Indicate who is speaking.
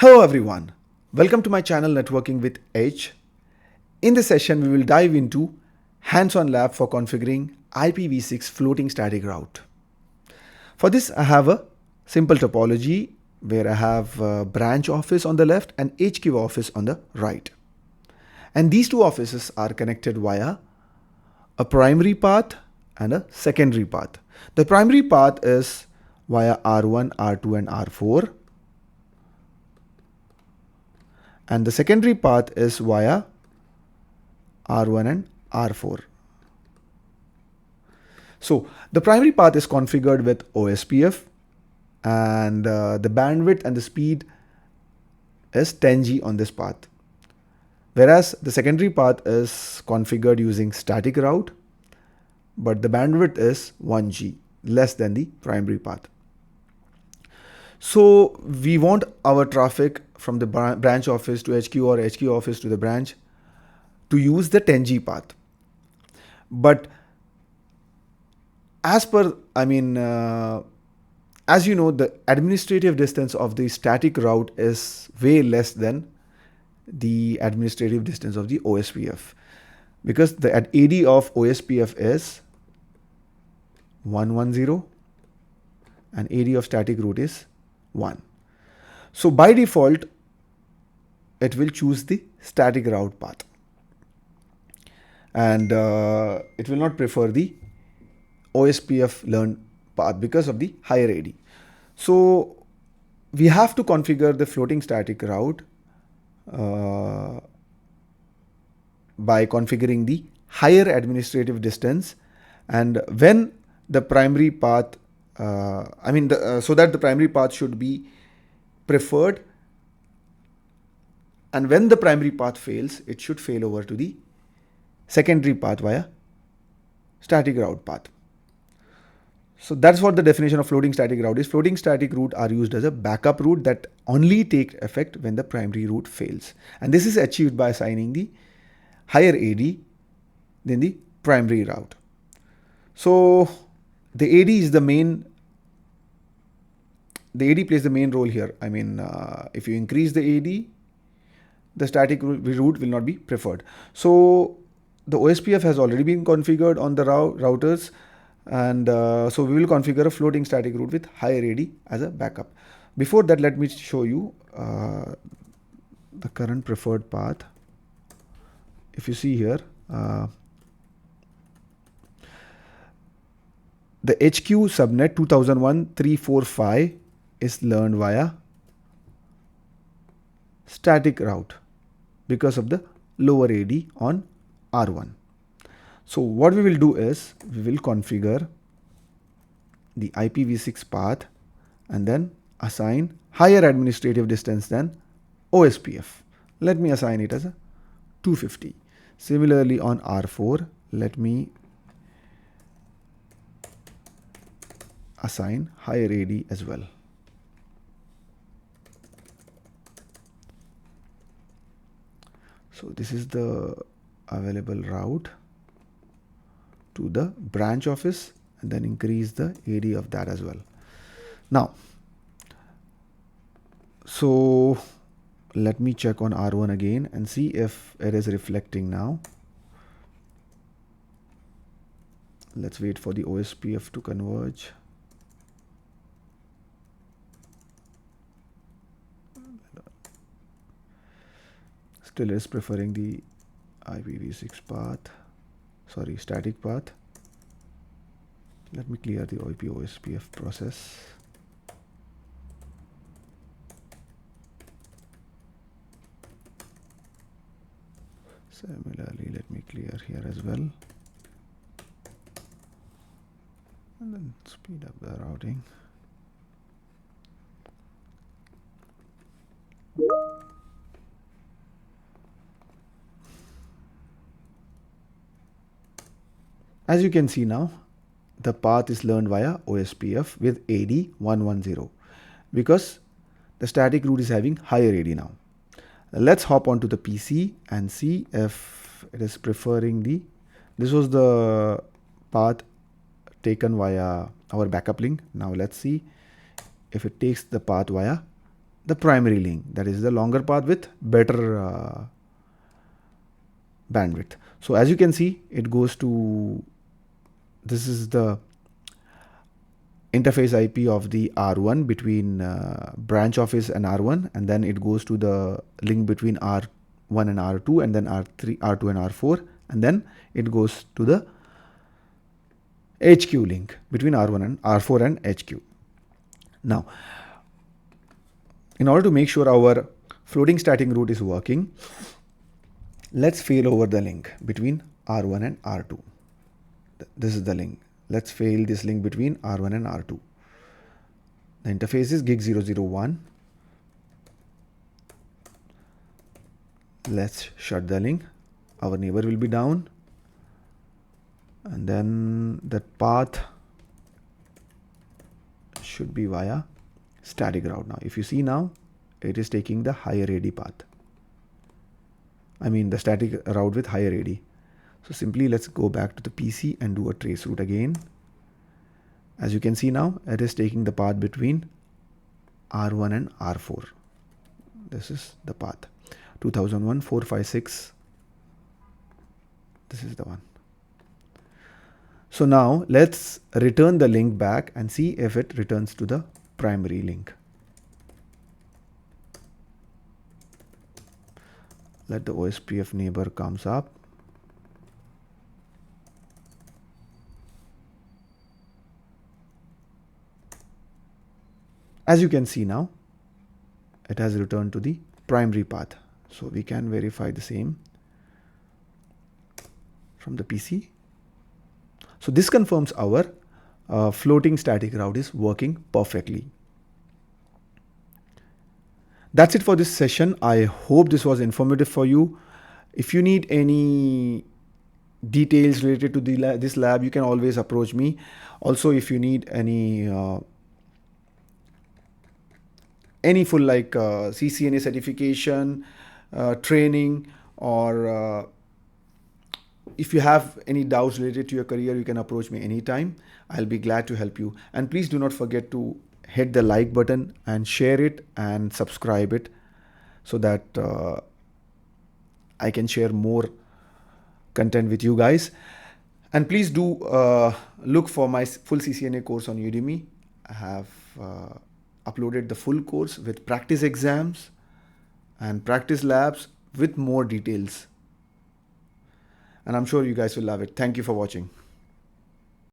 Speaker 1: Hello everyone, welcome to my channel Networking with H. In this session we will dive into hands-on lab for configuring IPv6 floating static route. For this I have a simple topology where I have a branch office on the left and HQ office on the right. And these two offices are connected via a primary path and a secondary path. The primary path is via R1, R2 and R4. And the secondary path is via R1 and R4. So the primary path is configured with OSPF and the bandwidth and the speed is 10G on this path. Whereas the secondary path is configured using static route, but the bandwidth is 1G, less than the primary path. So we want our traffic from the branch office to HQ or HQ office to the branch to use the 10G path. But as per, as you know, the administrative distance of the static route is way less than the administrative distance of the OSPF, because the AD of OSPF is 110 and AD of static route is 1. So by default, it will choose the static route path and it will not prefer the OSPF learn path because of the higher AD. So we have to configure the floating static route by configuring the higher administrative distance, and when the primary path so that the primary path should be preferred, and when the primary path fails, it should fail over to the secondary path via static route path. So that's what the definition of floating static route is. Floating static route are used as a backup route that only take effect when the primary route fails. And this is achieved by assigning the higher AD than the primary route. So the AD is the main, the AD plays the main role here. If you increase the AD, the static route will not be preferred. So the OSPF has already been configured on the routers, and so we will configure a floating static route with higher AD as a backup. Before that, let me show you the current preferred path. If you see here, the HQ subnet 2001.345 is learned via static route because of the lower AD on R1. So what we will do is we will configure the IPv6 path and then assign higher administrative distance than OSPF. Let me assign it as a 250. Similarly on R4, let me assign higher AD as well. So this is the available route to the branch office, and then increase the AD of that as well. Now, so let me check on R1 again and see if it is reflecting now. Let's wait for the OSPF to converge. Still is preferring the IPv6 path, sorry, static path. Let me clear the OSPF process. Similarly, let me clear here as well. And then speed up the routing. As you can see now, the path is learned via OSPF with AD 110 because the static route is having higher AD now. Let's hop onto the PC and see if it is preferring this was the path taken via our backup link. Now let's see if it takes the path via the primary link, that is the longer path with better bandwidth. So as you can see, it goes to, this is the interface IP of the R1 between branch office and R1, and then it goes to the link between R1 and R2, and then R2 and R4, and then it goes to the HQ link between R1 and R4 and HQ. Now, in order to make sure our floating static route is working, let's fail over the link between R1 and R2. This is the link. Let's fail this link between R1 and R2. The interface is gig 001. Let's shut the link. Our neighbor will be down. And then the path should be via static route. Now, if you see now, it is taking the higher AD path. I mean the static route with higher AD. So simply let's go back to the PC and do a trace route again. As you can see now, it is taking the path between R1 and R4. This is the path. 2001-456. This is the one. So now let's return the link back and see if it returns to the primary link. Let the OSPF neighbor comes up. As you can see now, it has returned to the primary path. So we can verify the same from the PC. So this confirms our floating static route is working perfectly. That's it for this session. I hope this was informative for you. If you need any details related to this lab, you can always approach me. Also, if you need any full like CCNA certification, training, or if you have any doubts related to your career, you can approach me anytime. I'll be glad to help you. And please do not forget to hit the like button and share it and subscribe it so that I can share more content with you guys. And please do look for my full CCNA course on Udemy. I have uploaded the full course with practice exams and practice labs with more details. And I'm sure you guys will love it. Thank you for watching.